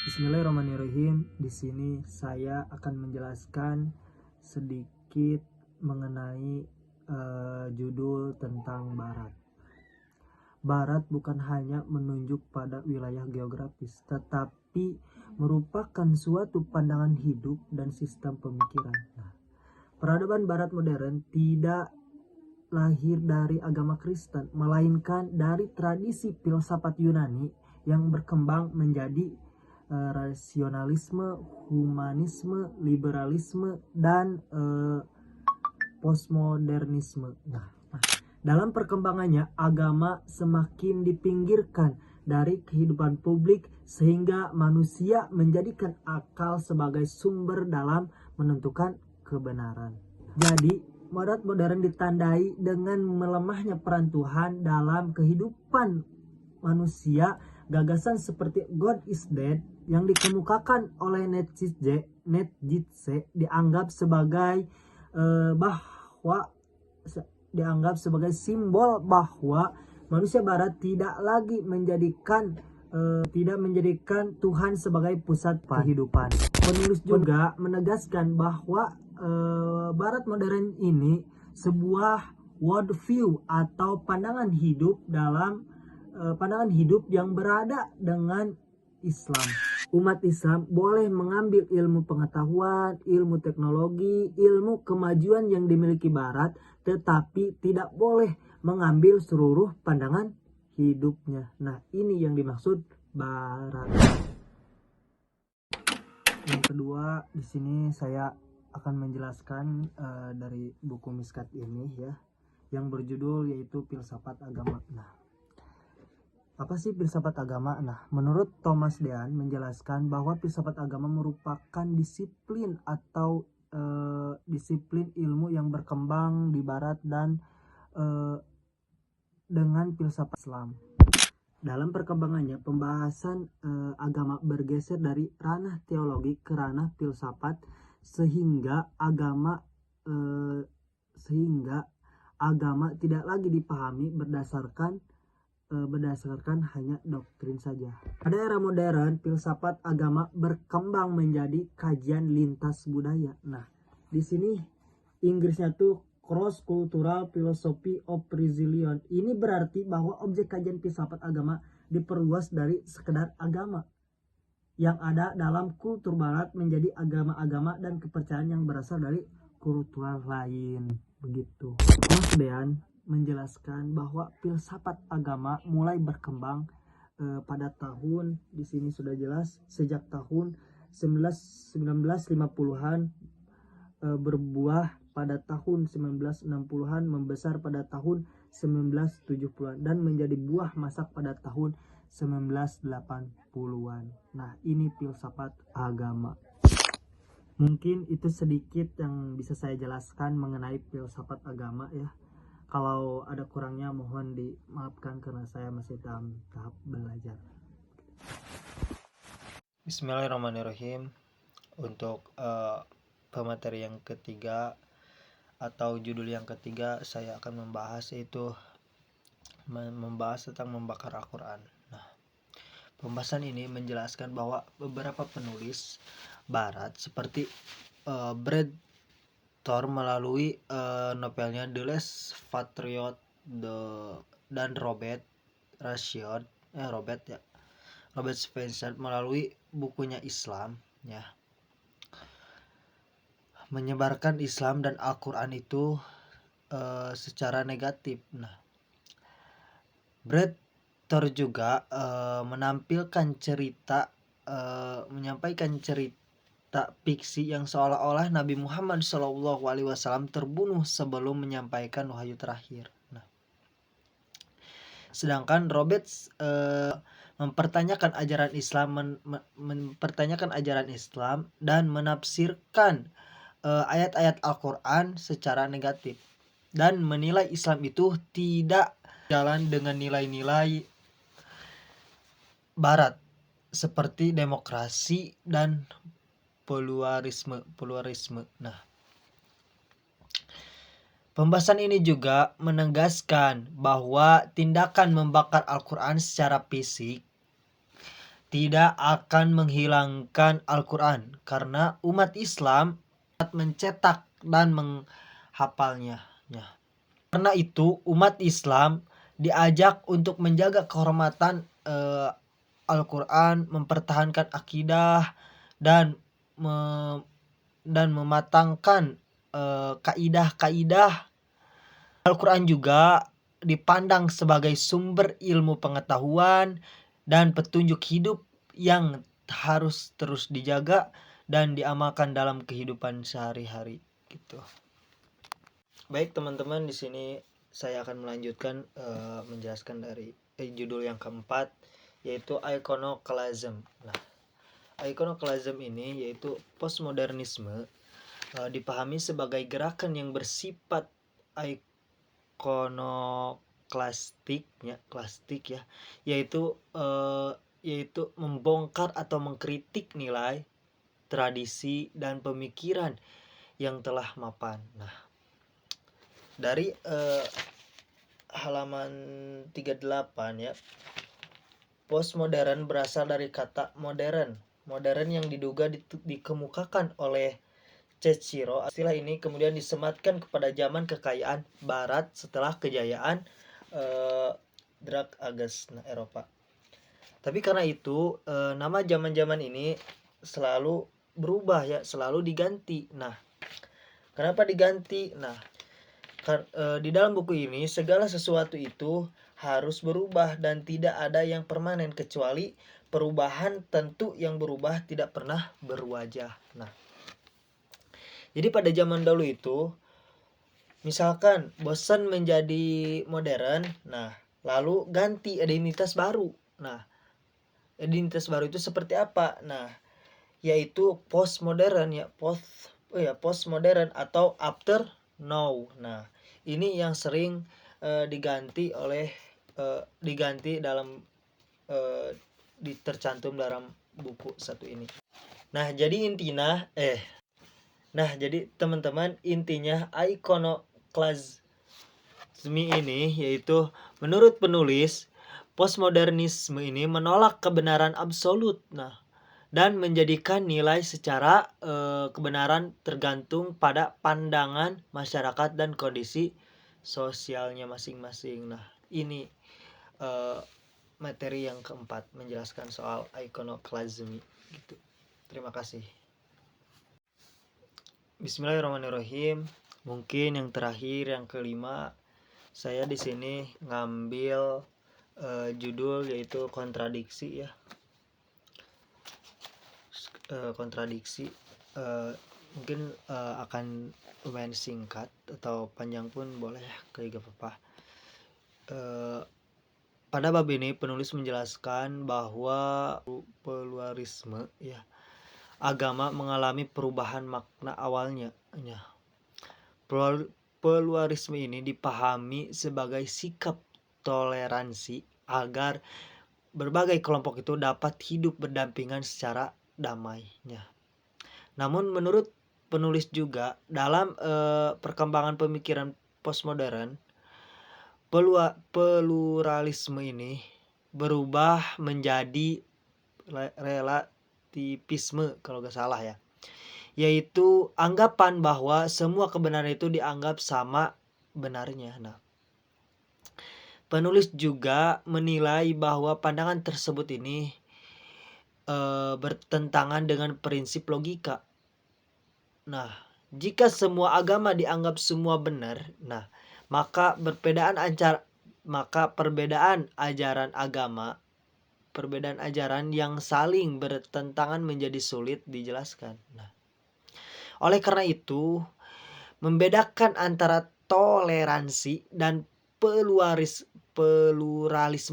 Bismillahirrahmanirrahim. Di sini saya akan menjelaskan sedikit mengenai judul tentang Barat. Barat bukan hanya menunjuk pada wilayah geografis, tetapi merupakan suatu pandangan hidup dan sistem pemikiran. Peradaban Barat modern tidak lahir dari agama Kristen, melainkan dari tradisi filsafat Yunani yang berkembang menjadi rasionalisme, humanisme, liberalisme, dan postmodernisme. Dalam perkembangannya, agama semakin dipinggirkan dari kehidupan publik sehingga manusia menjadikan akal sebagai sumber dalam menentukan kebenaran. Jadi, Barat modern ditandai dengan melemahnya peran Tuhan dalam kehidupan manusia. Gagasan seperti God is dead yang dikemukakan oleh Nietzsche dianggap sebagai simbol bahwa manusia Barat tidak lagi menjadikan Tuhan sebagai pusat kehidupan. Penulis juga menegaskan bahwa Barat modern ini sebuah worldview atau pandangan hidup yang berada dengan Islam. Umat Islam boleh mengambil ilmu pengetahuan, ilmu teknologi, ilmu kemajuan yang dimiliki Barat, tetapi tidak boleh mengambil seluruh pandangan hidupnya. Nah, ini yang dimaksud Barat. Yang kedua, di sini saya akan menjelaskan dari buku Miskat ini ya, yang berjudul yaitu Filsafat Agama. Nah, apa sih filsafat agama? Nah, menurut Thomas Dean menjelaskan bahwa filsafat agama merupakan disiplin atau disiplin ilmu yang berkembang di Barat dan dengan filsafat Islam. Dalam perkembangannya, pembahasan agama bergeser dari ranah teologi ke ranah filsafat sehingga agama tidak lagi dipahami berdasarkan hanya doktrin saja. Pada era modern, filsafat agama berkembang menjadi kajian lintas budaya. Nah, di sini Inggrisnya tuh cross cultural philosophy of resilience. Ini berarti bahwa objek kajian filsafat agama diperluas dari sekedar agama yang ada dalam kultur Barat menjadi agama-agama dan kepercayaan yang berasal dari kultur lain. Begitu. Kemudian menjelaskan bahwa filsafat agama mulai berkembang pada tahun, di sini sudah jelas, sejak tahun 1950-an, berbuah pada tahun 1960-an, membesar pada tahun 1970-an, dan menjadi buah masak pada tahun 1980-an. Nah, ini filsafat agama. Mungkin itu sedikit yang bisa saya jelaskan mengenai filsafat agama ya. Kalau ada kurangnya mohon dimaafkan karena saya masih dalam tahap belajar. Bismillahirrahmanirrahim. Untuk pemateri yang ketiga atau judul yang ketiga, saya akan membahas tentang membakar Al-Quran. Nah, pembahasan ini menjelaskan bahwa beberapa penulis Barat seperti Brad Thor melalui novelnya The Last Patriot dan Robert Spencer melalui bukunya Islam ya, menyebarkan Islam dan Al-Quran itu secara negatif. Nah, Brad Thor juga menyampaikan cerita fiksi yang seolah-olah Nabi Muhammad SAW terbunuh sebelum menyampaikan wahyu terakhir. Nah, sedangkan Roberts mempertanyakan ajaran Islam dan menafsirkan ayat-ayat Al-Quran secara negatif dan menilai Islam itu tidak jalan dengan nilai-nilai Barat seperti demokrasi dan pluralisme. Nah, pembahasan ini juga menegaskan bahwa tindakan membakar Al-Quran secara fisik tidak akan menghilangkan Al-Quran, karena umat Islam mencetak dan menghafalnya. Karena itu umat Islam diajak untuk menjaga kehormatan Al-Quran, mempertahankan akidah, dan mematangkan kaidah-kaidah. Al-Quran juga dipandang sebagai sumber ilmu pengetahuan dan petunjuk hidup yang harus terus dijaga dan diamalkan dalam kehidupan sehari-hari gitu. Baik teman-teman, di sini saya akan melanjutkan menjelaskan dari judul yang keempat, yaitu iconoclasm. Nah, iconoclasm ini yaitu postmodernisme, dipahami sebagai gerakan yang bersifat ikonoklastik ya, yaitu membongkar atau mengkritik nilai, tradisi, dan pemikiran yang telah mapan. Nah, dari halaman 38 ya, postmodern berasal dari kata modern yang diduga dikemukakan oleh Cicero. Istilah ini kemudian disematkan kepada zaman kekayaan Barat setelah kejayaan Dark Ages Eropa. Tapi karena itu nama zaman-zaman ini selalu berubah ya, selalu diganti. Nah, kenapa diganti? Nah, di dalam buku ini segala sesuatu itu harus berubah dan tidak ada yang permanen, kecuali perubahan tentu yang berubah tidak pernah berwajah. Nah, jadi pada zaman dahulu itu, misalkan bosan menjadi modern, nah lalu ganti identitas baru. Nah, identitas baru itu seperti apa? Nah, yaitu postmodern ya, postmodern atau after now. Nah, ini yang sering diganti dalam tercantum dalam buku satu ini. Nah, jadi teman-teman, intinya iconoclasm ini yaitu menurut penulis, postmodernisme ini menolak kebenaran absolut. Nah, dan menjadikan nilai secara kebenaran tergantung pada pandangan masyarakat dan kondisi sosialnya masing-masing. Nah, ini materi yang keempat, menjelaskan soal iconoclasm gitu. Terima kasih. Bismillahirrahmanirrahim. Mungkin yang terakhir, yang kelima, saya di sini ngambil judul yaitu kontradiksi ya. Kontradiksi mungkin akan lumayan singkat atau panjang pun boleh, kayak gak apa-apa. Pada bab ini penulis menjelaskan bahwa pluralisme ya, agama mengalami perubahan makna awalnya. Pluralisme ini dipahami sebagai sikap toleransi agar berbagai kelompok itu dapat hidup berdampingan secara damai. Namun menurut penulis juga, dalam perkembangan pemikiran postmodern, pluralisme ini berubah menjadi relativisme kalau gak salah ya, yaitu anggapan bahwa semua kebenaran itu dianggap sama benarnya. Nah, penulis juga menilai bahwa pandangan tersebut ini bertentangan dengan prinsip logika. Nah, jika semua agama dianggap semua benar, nah maka perbedaan ajaran yang saling bertentangan menjadi sulit dijelaskan. Nah, oleh karena itu, membedakan antara toleransi dan pluralisme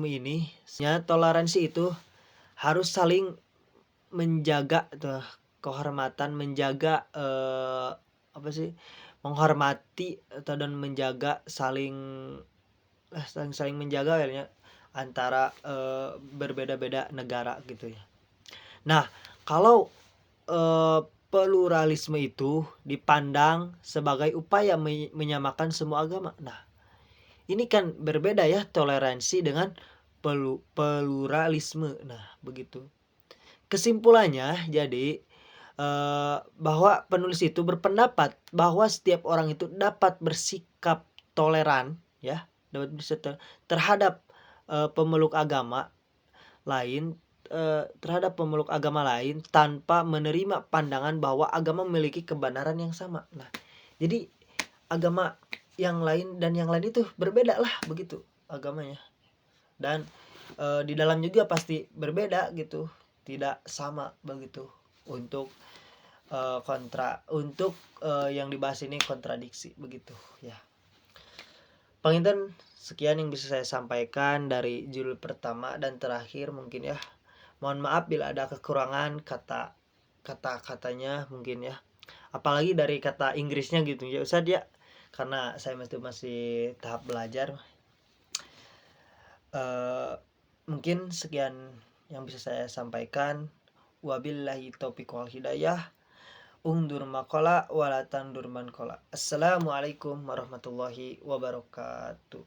ini, toleransi itu harus saling menjaga kehormatan, menghormati dan menjaga saling menjaga ya, antara berbeda-beda negara gitu ya. Nah, kalau pluralisme itu dipandang sebagai upaya menyamakan semua agama. Nah, ini kan berbeda ya, toleransi dengan pluralisme. Nah, begitu. kesimpulannya jadi bahwa penulis itu berpendapat bahwa setiap orang itu dapat bersikap toleran, ya, dapat terhadap pemeluk agama lain, tanpa menerima pandangan bahwa agama memiliki kebenaran yang sama. Nah, jadi agama yang lain dan yang lain itu berbeda lah begitu agamanya, dan di dalam juga pasti berbeda gitu, tidak sama begitu. Untuk yang dibahas ini kontradiksi begitu ya. Panginten, sekian yang bisa saya sampaikan dari judul pertama dan terakhir mungkin ya. Mohon maaf bila ada kekurangan kata-katanya mungkin ya. Apalagi dari kata Inggrisnya gitu ya Ustaz ya. Karena saya masih tahap belajar. Mungkin sekian yang bisa saya sampaikan. Wabillahi taufiq wal hidayah. Undur maqala wala tandur man qala. Assalamualaikum warahmatullahi wabarakatuh.